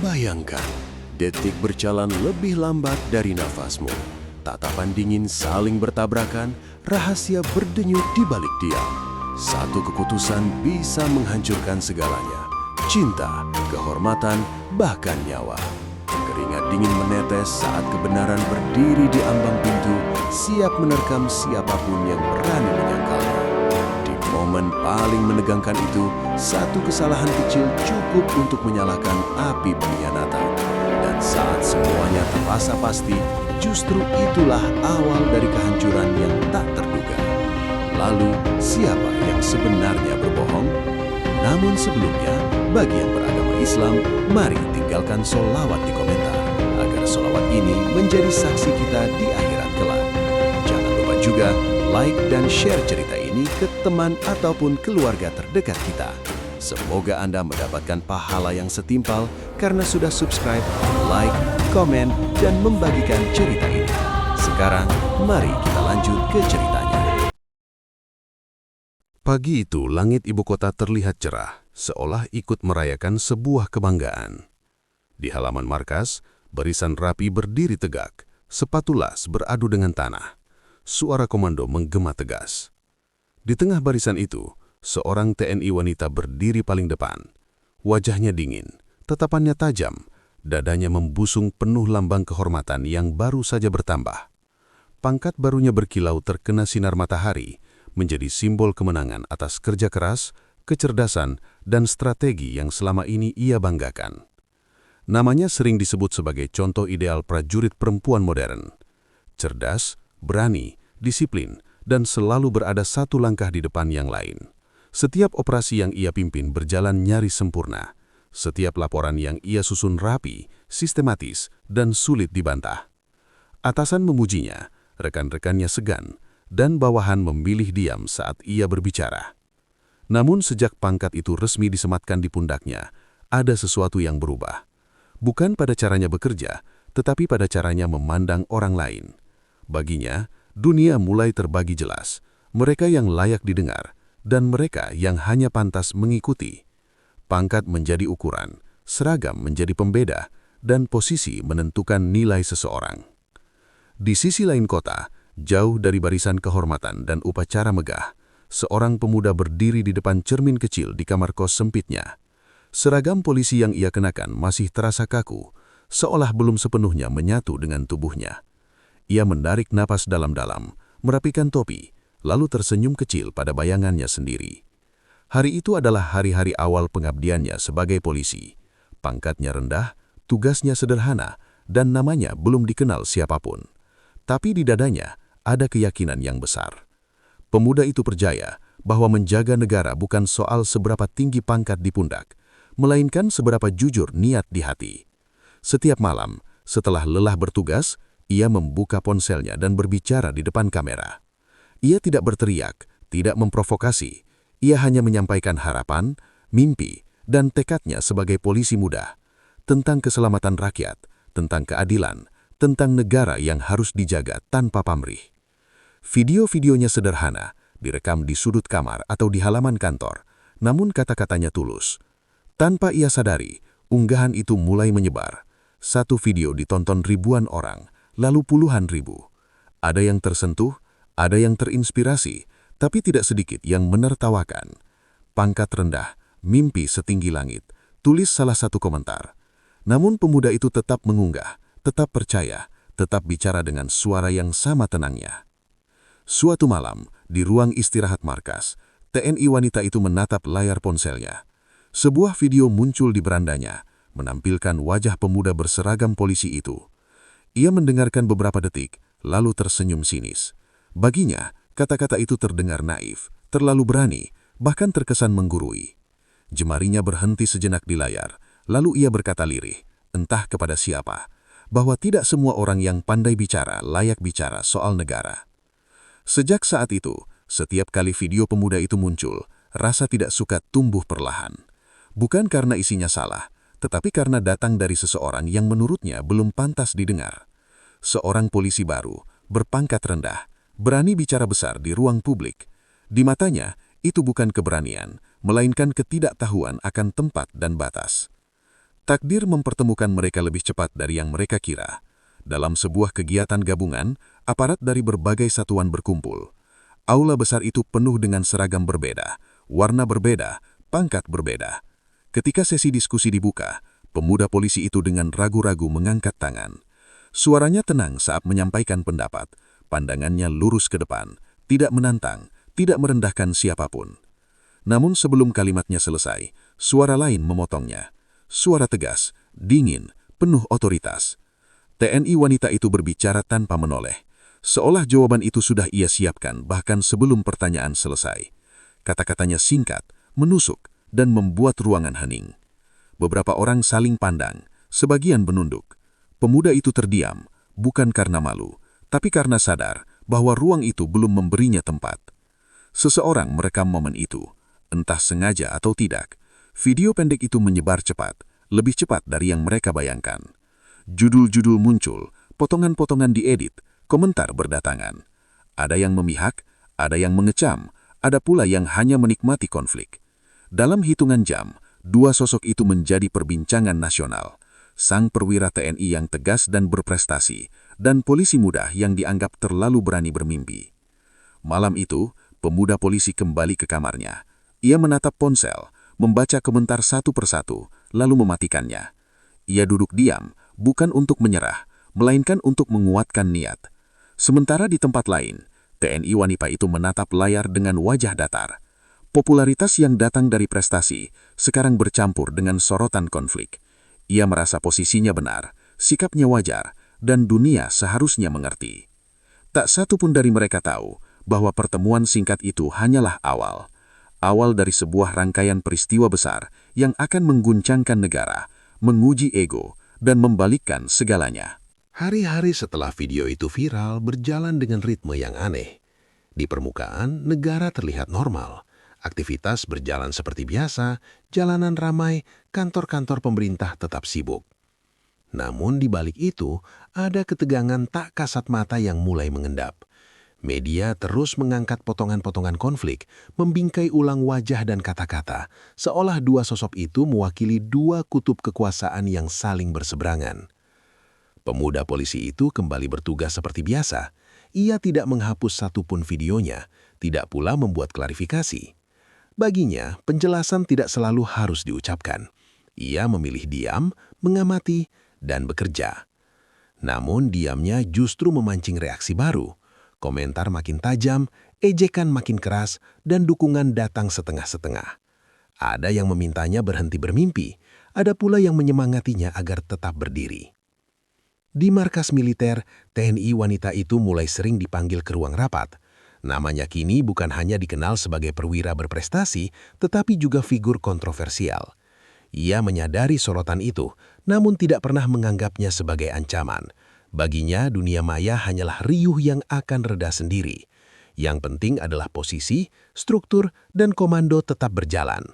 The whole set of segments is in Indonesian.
Bayangkan, detik berjalan lebih lambat dari nafasmu. Tatapan dingin saling bertabrakan, rahasia berdenyut di balik diam. Satu keputusan bisa menghancurkan segalanya. Cinta, kehormatan, bahkan nyawa. Keringat dingin menetes saat kebenaran berdiri di ambang pintu, siap menerkam siapapun yang berani menyangkalnya. Di momen paling menegangkan itu, satu kesalahan kecil cukup untuk menyalakan api pengkhianatan. Dan saat semuanya terasa pasti, justru itulah awal dari kehancuran yang tak terduga. Lalu, siapa yang sebenarnya berbohong? Namun sebelumnya, bagi yang beragama Islam, mari tinggalkan sholawat di komentar, agar sholawat ini menjadi saksi kita di akhirat kelak. Jangan lupa juga like dan share cerita ini ke teman ataupun keluarga terdekat kita. Semoga Anda mendapatkan pahala yang setimpal karena sudah subscribe, like, komen, dan membagikan cerita ini. Sekarang, mari kita lanjut ke ceritanya. Pagi itu, langit ibu kota terlihat cerah, seolah ikut merayakan sebuah kebanggaan. Di halaman markas, barisan rapi berdiri tegak, sepatu las beradu dengan tanah. Suara komando menggema tegas. Di tengah barisan itu, seorang TNI wanita berdiri paling depan. Wajahnya dingin, tatapannya tajam, dadanya membusung penuh lambang kehormatan yang baru saja bertambah. Pangkat barunya berkilau terkena sinar matahari, menjadi simbol kemenangan atas kerja keras, kecerdasan, dan strategi yang selama ini ia banggakan. Namanya sering disebut sebagai contoh ideal prajurit perempuan modern. Cerdas, berani, disiplin, dan selalu berada satu langkah di depan yang lain. Setiap operasi yang ia pimpin berjalan nyaris sempurna. Setiap laporan yang ia susun rapi, sistematis, dan sulit dibantah. Atasan memujinya, rekan-rekannya segan, dan bawahan memilih diam saat ia berbicara. Namun sejak pangkat itu resmi disematkan di pundaknya, ada sesuatu yang berubah. Bukan pada caranya bekerja, tetapi pada caranya memandang orang lain. Baginya, dunia mulai terbagi jelas, mereka yang layak didengar, dan mereka yang hanya pantas mengikuti. Pangkat menjadi ukuran, seragam menjadi pembeda, dan posisi menentukan nilai seseorang. Di sisi lain kota, jauh dari barisan kehormatan dan upacara megah, seorang pemuda berdiri di depan cermin kecil di kamar kos sempitnya. Seragam polisi yang ia kenakan masih terasa kaku, seolah belum sepenuhnya menyatu dengan tubuhnya. Ia menarik napas dalam-dalam, merapikan topi, lalu tersenyum kecil pada bayangannya sendiri. Hari itu adalah hari-hari awal pengabdiannya sebagai polisi. Pangkatnya rendah, tugasnya sederhana, dan namanya belum dikenal siapapun. Tapi di dadanya ada keyakinan yang besar. Pemuda itu percaya bahwa menjaga negara bukan soal seberapa tinggi pangkat di pundak, melainkan seberapa jujur niat di hati. Setiap malam, setelah lelah bertugas, ia membuka ponselnya dan berbicara di depan kamera. Ia tidak berteriak, tidak memprovokasi. Ia hanya menyampaikan harapan, mimpi, dan tekadnya sebagai polisi muda. Tentang keselamatan rakyat, tentang keadilan, tentang negara yang harus dijaga tanpa pamrih. Video-videonya sederhana, direkam di sudut kamar atau di halaman kantor, namun kata-katanya tulus. Tanpa ia sadari, unggahan itu mulai menyebar. Satu video ditonton ribuan orang, lalu puluhan ribu. Ada yang tersentuh, ada yang terinspirasi, tapi tidak sedikit yang menertawakan. Pangkat rendah, mimpi setinggi langit, tulis salah satu komentar. Namun pemuda itu tetap mengunggah, tetap percaya, tetap bicara dengan suara yang sama tenangnya. Suatu malam, di ruang istirahat markas, TNI wanita itu menatap layar ponselnya. Sebuah video muncul di berandanya, menampilkan wajah pemuda berseragam polisi itu. Ia mendengarkan beberapa detik, lalu tersenyum sinis. Baginya, kata-kata itu terdengar naif, terlalu berani, bahkan terkesan menggurui. Jemarinya berhenti sejenak di layar, lalu ia berkata lirih, entah kepada siapa, bahwa tidak semua orang yang pandai bicara layak bicara soal negara. Sejak saat itu, setiap kali video pemuda itu muncul, rasa tidak suka tumbuh perlahan. Bukan karena isinya salah, tetapi karena datang dari seseorang yang menurutnya belum pantas didengar. Seorang polisi baru, berpangkat rendah, berani bicara besar di ruang publik. Di matanya, itu bukan keberanian, melainkan ketidaktahuan akan tempat dan batas. Takdir mempertemukan mereka lebih cepat dari yang mereka kira. Dalam sebuah kegiatan gabungan, aparat dari berbagai satuan berkumpul. Aula besar itu penuh dengan seragam berbeda, warna berbeda, pangkat berbeda. Ketika sesi diskusi dibuka, pemuda polisi itu dengan ragu-ragu mengangkat tangan. Suaranya tenang saat menyampaikan pendapat, pandangannya lurus ke depan, tidak menantang, tidak merendahkan siapapun. Namun sebelum kalimatnya selesai, suara lain memotongnya. Suara tegas, dingin, penuh otoritas. TNI wanita itu berbicara tanpa menoleh. Seolah jawaban itu sudah ia siapkan bahkan sebelum pertanyaan selesai. Kata-katanya singkat, menusuk, dan membuat ruangan hening. Beberapa orang saling pandang, sebagian menunduk. Pemuda itu terdiam, bukan karena malu, tapi karena sadar bahwa ruang itu belum memberinya tempat. Seseorang merekam momen itu, entah sengaja atau tidak. Video pendek itu menyebar cepat, lebih cepat dari yang mereka bayangkan. Judul-judul muncul, potongan-potongan diedit, komentar berdatangan. Ada yang memihak, ada yang mengecam, ada pula yang hanya menikmati konflik. Dalam hitungan jam, dua sosok itu menjadi perbincangan nasional. Sang perwira TNI yang tegas dan berprestasi, dan polisi muda yang dianggap terlalu berani bermimpi. Malam itu, pemuda polisi kembali ke kamarnya. Ia menatap ponsel, membaca komentar satu persatu, lalu mematikannya. Ia duduk diam, bukan untuk menyerah, melainkan untuk menguatkan niat. Sementara di tempat lain, TNI wanita itu menatap layar dengan wajah datar. Popularitas yang datang dari prestasi sekarang bercampur dengan sorotan konflik. Ia merasa posisinya benar, sikapnya wajar, dan dunia seharusnya mengerti. Tak satu pun dari mereka tahu bahwa pertemuan singkat itu hanyalah awal. Awal dari sebuah rangkaian peristiwa besar yang akan mengguncangkan negara, menguji ego, dan membalikkan segalanya. Hari-hari setelah video itu viral berjalan dengan ritme yang aneh. Di permukaan, negara terlihat normal. Aktivitas berjalan seperti biasa, jalanan ramai, kantor-kantor pemerintah tetap sibuk. Namun di balik itu, ada ketegangan tak kasat mata yang mulai mengendap. Media terus mengangkat potongan-potongan konflik, membingkai ulang wajah dan kata-kata, seolah dua sosok itu mewakili dua kutub kekuasaan yang saling berseberangan. Pemuda polisi itu kembali bertugas seperti biasa. Ia tidak menghapus satupun videonya, tidak pula membuat klarifikasi. Baginya, penjelasan tidak selalu harus diucapkan. Ia memilih diam, mengamati, dan bekerja. Namun diamnya justru memancing reaksi baru. Komentar makin tajam, ejekan makin keras, dan dukungan datang setengah-setengah. Ada yang memintanya berhenti bermimpi, ada pula yang menyemangatinya agar tetap berdiri. Di markas militer, TNI wanita itu mulai sering dipanggil ke ruang rapat. Namanya kini bukan hanya dikenal sebagai perwira berprestasi, tetapi juga figur kontroversial. Ia menyadari sorotan itu, namun tidak pernah menganggapnya sebagai ancaman. Baginya, dunia maya hanyalah riuh yang akan reda sendiri. Yang penting adalah posisi, struktur, dan komando tetap berjalan.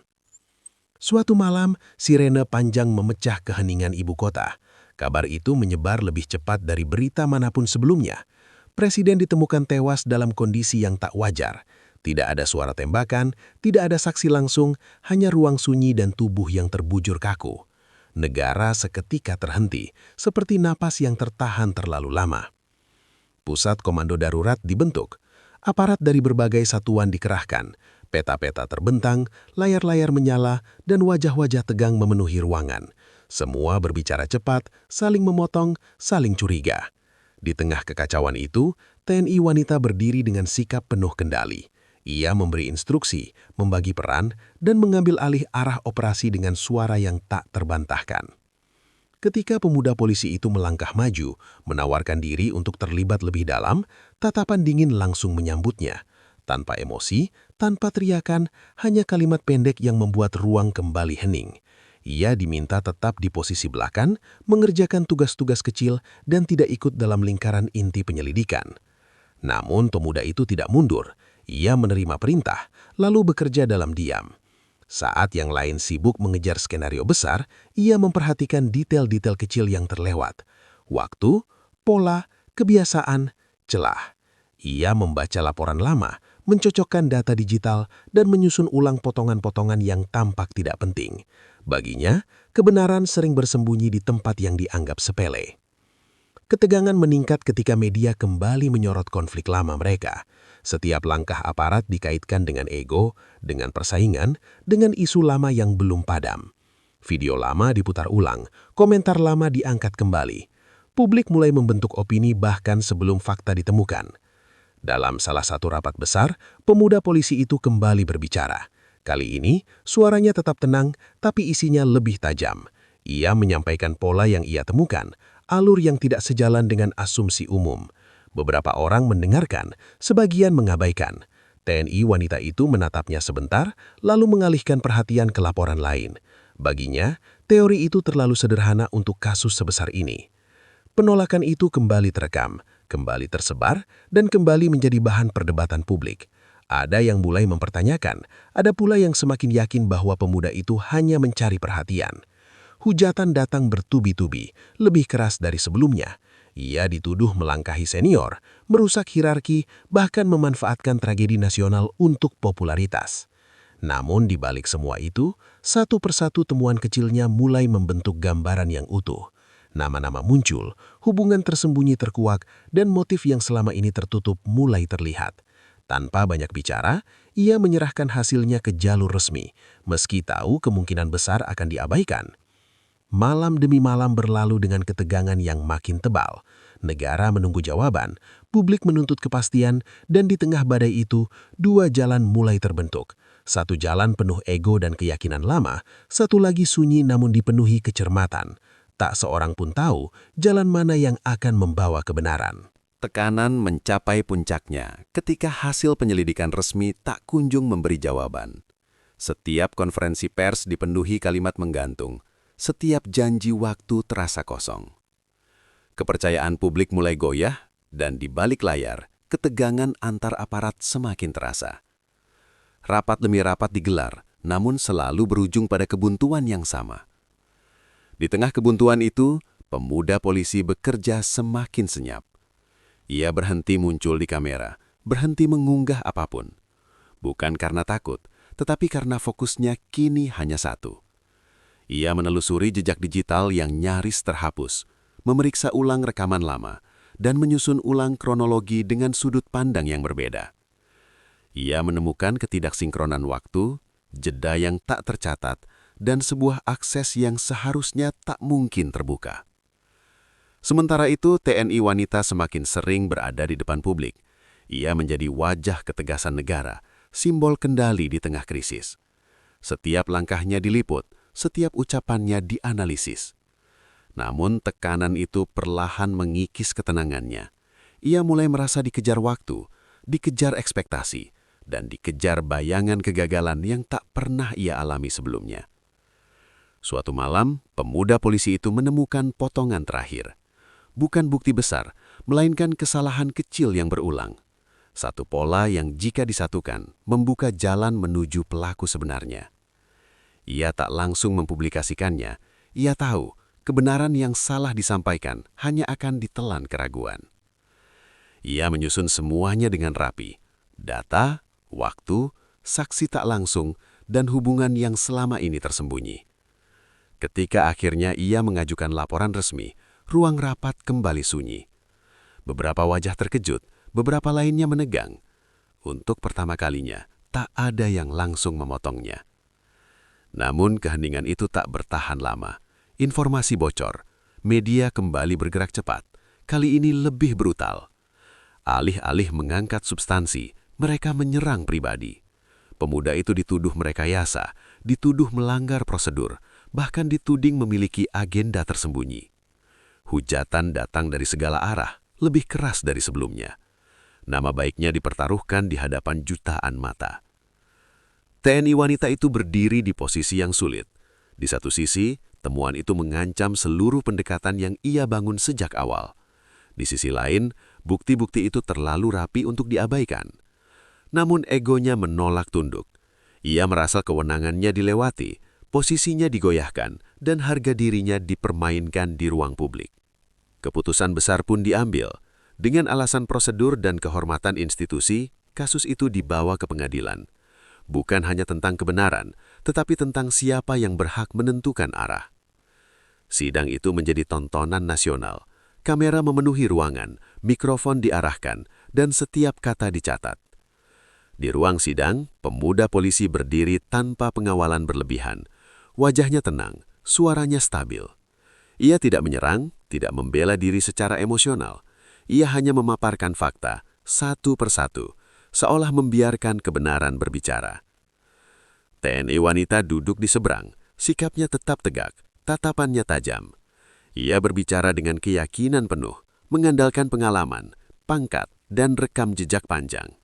Suatu malam, sirene panjang memecah keheningan ibu kota. Kabar itu menyebar lebih cepat dari berita manapun sebelumnya. Presiden ditemukan tewas dalam kondisi yang tak wajar. Tidak ada suara tembakan, tidak ada saksi langsung, hanya ruang sunyi dan tubuh yang terbujur kaku. Negara seketika terhenti, seperti napas yang tertahan terlalu lama. Pusat Komando Darurat dibentuk. Aparat dari berbagai satuan dikerahkan. Peta-peta terbentang, layar-layar menyala, dan wajah-wajah tegang memenuhi ruangan. Semua berbicara cepat, saling memotong, saling curiga. Di tengah kekacauan itu, TNI wanita berdiri dengan sikap penuh kendali. Ia memberi instruksi, membagi peran, dan mengambil alih arah operasi dengan suara yang tak terbantahkan. Ketika pemuda polisi itu melangkah maju, menawarkan diri untuk terlibat lebih dalam, tatapan dingin langsung menyambutnya. Tanpa emosi, tanpa teriakan, hanya kalimat pendek yang membuat ruang kembali hening. Ia diminta tetap di posisi belakang, mengerjakan tugas-tugas kecil, dan tidak ikut dalam lingkaran inti penyelidikan. Namun pemuda itu tidak mundur. Ia menerima perintah, lalu bekerja dalam diam. Saat yang lain sibuk mengejar skenario besar, ia memperhatikan detail-detail kecil yang terlewat. Waktu, pola, kebiasaan, celah. Ia membaca laporan lama, mencocokkan data digital, dan menyusun ulang potongan-potongan yang tampak tidak penting. Baginya, kebenaran sering bersembunyi di tempat yang dianggap sepele. Ketegangan meningkat ketika media kembali menyorot konflik lama mereka. Setiap langkah aparat dikaitkan dengan ego, dengan persaingan, dengan isu lama yang belum padam. Video lama diputar ulang, komentar lama diangkat kembali. Publik mulai membentuk opini bahkan sebelum fakta ditemukan. Dalam salah satu rapat besar, pemuda polisi itu kembali berbicara. Kali ini, suaranya tetap tenang, tapi isinya lebih tajam. Ia menyampaikan pola yang ia temukan, alur yang tidak sejalan dengan asumsi umum. Beberapa orang mendengarkan, sebagian mengabaikan. TNI wanita itu menatapnya sebentar, lalu mengalihkan perhatian ke laporan lain. Baginya, teori itu terlalu sederhana untuk kasus sebesar ini. Penolakan itu kembali terekam, kembali tersebar, dan kembali menjadi bahan perdebatan publik. Ada yang mulai mempertanyakan, ada pula yang semakin yakin bahwa pemuda itu hanya mencari perhatian. Hujatan datang bertubi-tubi, lebih keras dari sebelumnya. Ia dituduh melangkahi senior, merusak hierarki, bahkan memanfaatkan tragedi nasional untuk popularitas. Namun di balik semua itu, satu persatu temuan kecilnya mulai membentuk gambaran yang utuh. Nama-nama muncul, hubungan tersembunyi terkuak, dan motif yang selama ini tertutup mulai terlihat. Tanpa banyak bicara, ia menyerahkan hasilnya ke jalur resmi, meski tahu kemungkinan besar akan diabaikan. Malam demi malam berlalu dengan ketegangan yang makin tebal. Negara menunggu jawaban, publik menuntut kepastian, dan di tengah badai itu, dua jalan mulai terbentuk. Satu jalan penuh ego dan keyakinan lama, satu lagi sunyi namun dipenuhi kecermatan. Tak seorang pun tahu jalan mana yang akan membawa kebenaran. Tekanan mencapai puncaknya ketika hasil penyelidikan resmi tak kunjung memberi jawaban. Setiap konferensi pers dipenuhi kalimat menggantung. Setiap janji waktu terasa kosong. Kepercayaan publik mulai goyah, dan di balik layar, ketegangan antar aparat semakin terasa. Rapat demi rapat digelar, namun selalu berujung pada kebuntuan yang sama. Di tengah kebuntuan itu, pemuda polisi bekerja semakin senyap. Ia berhenti muncul di kamera, berhenti mengunggah apapun. Bukan karena takut, tetapi karena fokusnya kini hanya satu. Ia menelusuri jejak digital yang nyaris terhapus, memeriksa ulang rekaman lama, dan menyusun ulang kronologi dengan sudut pandang yang berbeda. Ia menemukan ketidaksinkronan waktu, jeda yang tak tercatat, dan sebuah akses yang seharusnya tak mungkin terbuka. Sementara itu, TNI wanita semakin sering berada di depan publik. Ia menjadi wajah ketegasan negara, simbol kendali di tengah krisis. Setiap langkahnya diliput, setiap ucapannya dianalisis. Namun tekanan itu perlahan mengikis ketenangannya. Ia mulai merasa dikejar waktu, dikejar ekspektasi, dan dikejar bayangan kegagalan yang tak pernah ia alami sebelumnya. Suatu malam, pemuda polisi itu menemukan potongan terakhir. Bukan bukti besar, melainkan kesalahan kecil yang berulang. Satu pola yang jika disatukan, membuka jalan menuju pelaku sebenarnya. Ia tak langsung mempublikasikannya. Ia tahu kebenaran yang salah disampaikan hanya akan ditelan keraguan. Ia menyusun semuanya dengan rapi. Data, waktu, saksi tak langsung, dan hubungan yang selama ini tersembunyi. Ketika akhirnya ia mengajukan laporan resmi, ruang rapat kembali sunyi. Beberapa wajah terkejut, beberapa lainnya menegang. Untuk pertama kalinya, tak ada yang langsung memotongnya. Namun keheningan itu tak bertahan lama. Informasi bocor. Media kembali bergerak cepat. Kali ini lebih brutal. Alih-alih mengangkat substansi, mereka menyerang pribadi. Pemuda itu dituduh merekayasa, dituduh melanggar prosedur, bahkan dituding memiliki agenda tersembunyi. Hujatan datang dari segala arah, lebih keras dari sebelumnya. Nama baiknya dipertaruhkan di hadapan jutaan mata. TNI wanita itu berdiri di posisi yang sulit. Di satu sisi, temuan itu mengancam seluruh pendekatan yang ia bangun sejak awal. Di sisi lain, bukti-bukti itu terlalu rapi untuk diabaikan. Namun egonya menolak tunduk. Ia merasa kewenangannya dilewati, posisinya digoyahkan, dan harga dirinya dipermainkan di ruang publik. Keputusan besar pun diambil. Dengan alasan prosedur dan kehormatan institusi, kasus itu dibawa ke pengadilan. Bukan hanya tentang kebenaran, tetapi tentang siapa yang berhak menentukan arah. Sidang itu menjadi tontonan nasional. Kamera memenuhi ruangan, mikrofon diarahkan, dan setiap kata dicatat. Di ruang sidang, pemuda polisi berdiri tanpa pengawalan berlebihan. Wajahnya tenang, suaranya stabil. Ia tidak menyerang, tidak membela diri secara emosional. Ia hanya memaparkan fakta, satu persatu, seolah membiarkan kebenaran berbicara. TNI wanita duduk di seberang, sikapnya tetap tegak, tatapannya tajam. Ia berbicara dengan keyakinan penuh, mengandalkan pengalaman, pangkat, dan rekam jejak panjang.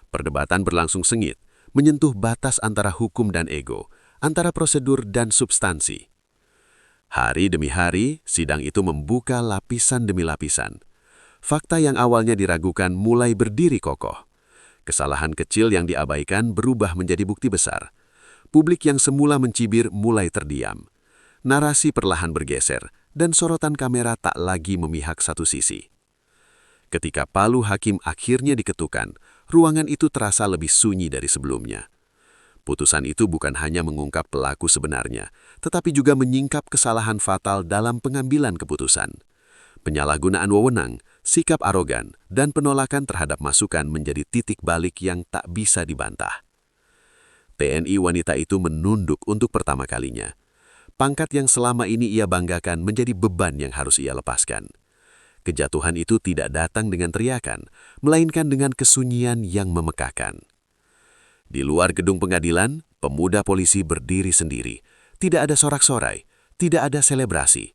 Perdebatan berlangsung sengit, menyentuh batas antara hukum dan ego, antara prosedur dan substansi. Hari demi hari, sidang itu membuka lapisan demi lapisan. Fakta yang awalnya diragukan mulai berdiri kokoh. Kesalahan kecil yang diabaikan berubah menjadi bukti besar. Publik yang semula mencibir mulai terdiam. Narasi perlahan bergeser, dan sorotan kamera tak lagi memihak satu sisi. Ketika palu hakim akhirnya diketukan, ruangan itu terasa lebih sunyi dari sebelumnya. Putusan itu bukan hanya mengungkap pelaku sebenarnya, tetapi juga menyingkap kesalahan fatal dalam pengambilan keputusan. Penyalahgunaan wewenang, sikap arogan, dan penolakan terhadap masukan menjadi titik balik yang tak bisa dibantah. TNI wanita itu menunduk untuk pertama kalinya. Pangkat yang selama ini ia banggakan menjadi beban yang harus ia lepaskan. Kejatuhan itu tidak datang dengan teriakan, melainkan dengan kesunyian yang memekakkan. Di luar gedung pengadilan, pemuda polisi berdiri sendiri. Tidak ada sorak-sorai, tidak ada selebrasi.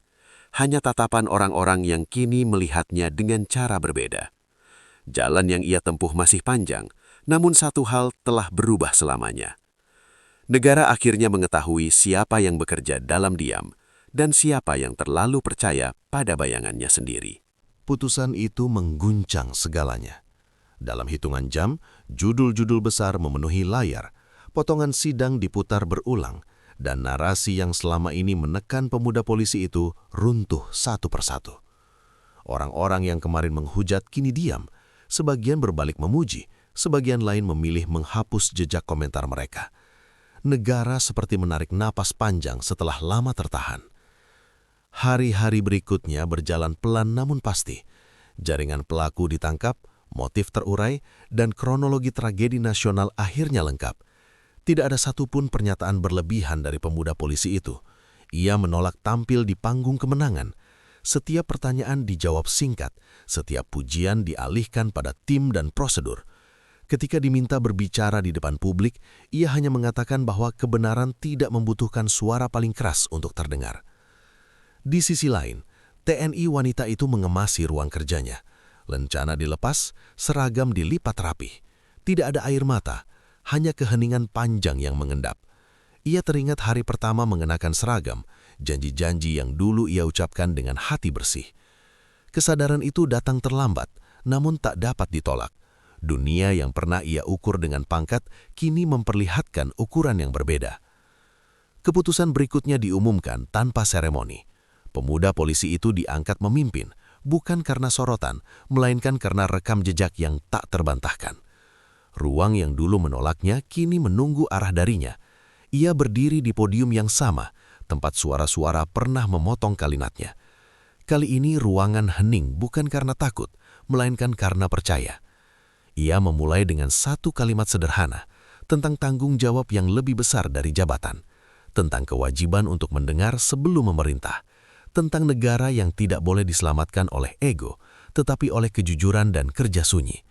Hanya tatapan orang-orang yang kini melihatnya dengan cara berbeda. Jalan yang ia tempuh masih panjang, namun satu hal telah berubah selamanya. Negara akhirnya mengetahui siapa yang bekerja dalam diam dan siapa yang terlalu percaya pada bayangannya sendiri. Putusan itu mengguncang segalanya. Dalam hitungan jam, judul-judul besar memenuhi layar, potongan sidang diputar berulang, dan narasi yang selama ini menekan pemuda polisi itu runtuh satu persatu. Orang-orang yang kemarin menghujat kini diam, sebagian berbalik memuji, sebagian lain memilih menghapus jejak komentar mereka. Negara seperti menarik napas panjang setelah lama tertahan. Hari-hari berikutnya berjalan pelan namun pasti. Jaringan pelaku ditangkap, motif terurai, dan kronologi tragedi nasional akhirnya lengkap. Tidak ada satupun pernyataan berlebihan dari pemuda polisi itu. Ia menolak tampil di panggung kemenangan. Setiap pertanyaan dijawab singkat, setiap pujian dialihkan pada tim dan prosedur. Ketika diminta berbicara di depan publik, ia hanya mengatakan bahwa kebenaran tidak membutuhkan suara paling keras untuk terdengar. Di sisi lain, TNI wanita itu mengemasi ruang kerjanya. Lencana dilepas, seragam dilipat rapi. Tidak ada air mata, hanya keheningan panjang yang mengendap. Ia teringat hari pertama mengenakan seragam, janji-janji yang dulu ia ucapkan dengan hati bersih. Kesadaran itu datang terlambat, namun tak dapat ditolak. Dunia yang pernah ia ukur dengan pangkat kini memperlihatkan ukuran yang berbeda. Keputusan berikutnya diumumkan tanpa seremoni. Pemuda polisi itu diangkat memimpin, bukan karena sorotan, melainkan karena rekam jejak yang tak terbantahkan. Ruang yang dulu menolaknya kini menunggu arah darinya. Ia berdiri di podium yang sama, tempat suara-suara pernah memotong kalimatnya. Kali ini ruangan hening bukan karena takut, melainkan karena percaya. Ia memulai dengan satu kalimat sederhana, tentang tanggung jawab yang lebih besar dari jabatan, tentang kewajiban untuk mendengar sebelum memerintah, tentang negara yang tidak boleh diselamatkan oleh ego, tetapi oleh kejujuran dan kerja sunyi.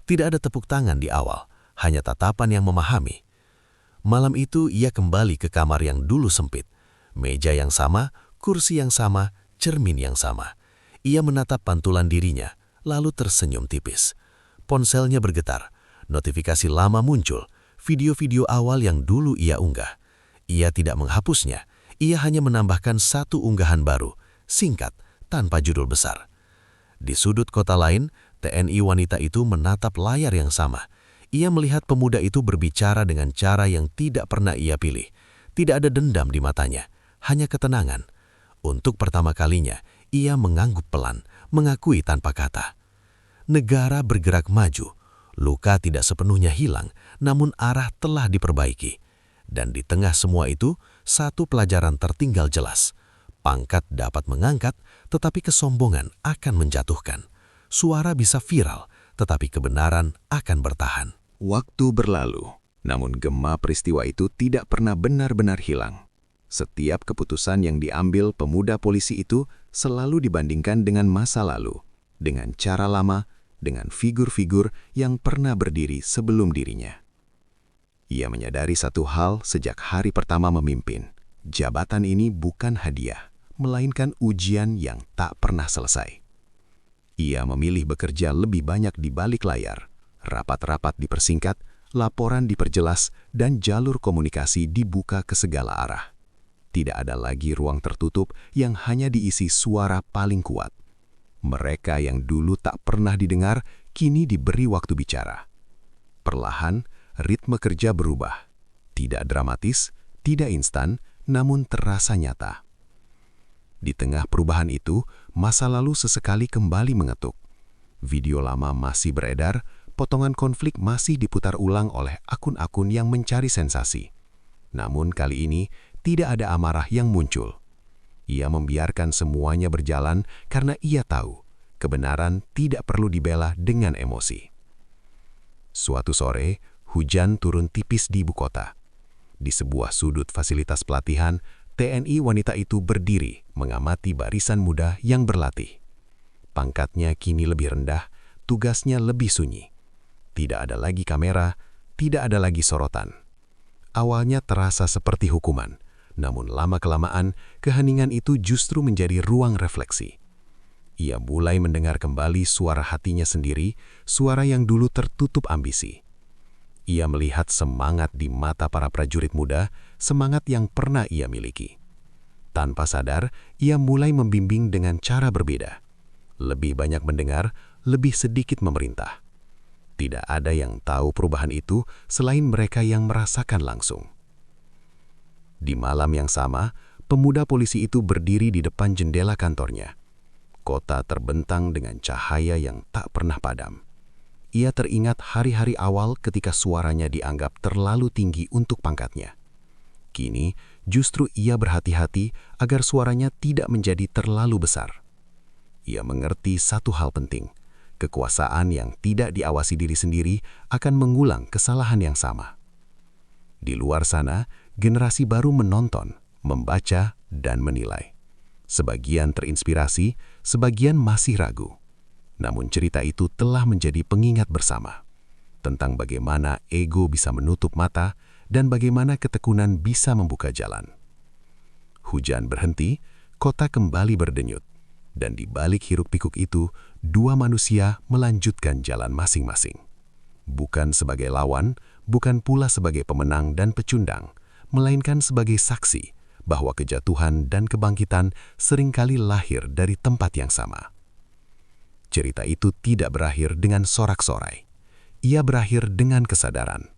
Tidak ada tepuk tangan di awal, hanya tatapan yang memahami. Malam itu ia kembali ke kamar yang dulu sempit. Meja yang sama, kursi yang sama, cermin yang sama. Ia menatap pantulan dirinya, lalu tersenyum tipis. Ponselnya bergetar, notifikasi lama muncul, video-video awal yang dulu ia unggah. Ia tidak menghapusnya, ia hanya menambahkan satu unggahan baru, singkat, tanpa judul besar. Di sudut kota lain, TNI wanita itu menatap layar yang sama. Ia melihat pemuda itu berbicara dengan cara yang tidak pernah ia pilih. Tidak ada dendam di matanya, hanya ketenangan. Untuk pertama kalinya, ia mengangguk pelan, mengakui tanpa kata. Negara bergerak maju. Luka tidak sepenuhnya hilang, namun arah telah diperbaiki. Dan di tengah semua itu, satu pelajaran tertinggal jelas. Pangkat dapat mengangkat, tetapi kesombongan akan menjatuhkan. Suara bisa viral, tetapi kebenaran akan bertahan. Waktu berlalu, namun gema peristiwa itu tidak pernah benar-benar hilang. Setiap keputusan yang diambil pemuda polisi itu selalu dibandingkan dengan masa lalu, dengan cara lama, dengan figur-figur yang pernah berdiri sebelum dirinya. Ia menyadari satu hal sejak hari pertama memimpin. Jabatan ini bukan hadiah, melainkan ujian yang tak pernah selesai. Ia memilih bekerja lebih banyak di balik layar. Rapat-rapat dipersingkat, laporan diperjelas, dan jalur komunikasi dibuka ke segala arah. Tidak ada lagi ruang tertutup yang hanya diisi suara paling kuat. Mereka yang dulu tak pernah didengar, kini diberi waktu bicara. Perlahan, ritme kerja berubah. Tidak dramatis, tidak instan, namun terasa nyata. Di tengah perubahan itu, masa lalu sesekali kembali mengetuk. Video lama masih beredar, potongan konflik masih diputar ulang oleh akun-akun yang mencari sensasi. Namun kali ini, tidak ada amarah yang muncul. Ia membiarkan semuanya berjalan karena ia tahu kebenaran tidak perlu dibela dengan emosi. Suatu sore, hujan turun tipis di ibu kota. Di sebuah sudut fasilitas pelatihan, TNI wanita itu berdiri mengamati barisan muda yang berlatih. Pangkatnya kini lebih rendah, tugasnya lebih sunyi. Tidak ada lagi kamera, tidak ada lagi sorotan. Awalnya terasa seperti hukuman, namun lama-kelamaan keheningan itu justru menjadi ruang refleksi. Ia mulai mendengar kembali suara hatinya sendiri, suara yang dulu tertutup ambisi. Ia melihat semangat di mata para prajurit muda, semangat yang pernah ia miliki. Tanpa sadar, ia mulai membimbing dengan cara berbeda. Lebih banyak mendengar, lebih sedikit memerintah. Tidak ada yang tahu perubahan itu selain mereka yang merasakan langsung. Di malam yang sama, pemuda polisi itu berdiri di depan jendela kantornya. Kota terbentang dengan cahaya yang tak pernah padam. Ia teringat hari-hari awal ketika suaranya dianggap terlalu tinggi untuk pangkatnya. Kini, justru ia berhati-hati agar suaranya tidak menjadi terlalu besar. Ia mengerti satu hal penting. Kekuasaan yang tidak diawasi diri sendiri akan mengulang kesalahan yang sama. Di luar sana, generasi baru menonton, membaca, dan menilai. Sebagian terinspirasi, sebagian masih ragu. Namun cerita itu telah menjadi pengingat bersama tentang bagaimana ego bisa menutup mata dan bagaimana ketekunan bisa membuka jalan. Hujan berhenti, kota kembali berdenyut, dan di balik hiruk-pikuk itu, dua manusia melanjutkan jalan masing-masing. Bukan sebagai lawan, bukan pula sebagai pemenang dan pecundang, melainkan sebagai saksi bahwa kejatuhan dan kebangkitan seringkali lahir dari tempat yang sama. Cerita itu tidak berakhir dengan sorak-sorai. Ia berakhir dengan kesadaran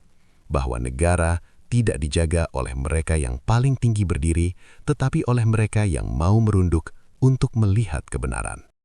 bahwa negara tidak dijaga oleh mereka yang paling tinggi berdiri, tetapi oleh mereka yang mau merunduk untuk melihat kebenaran.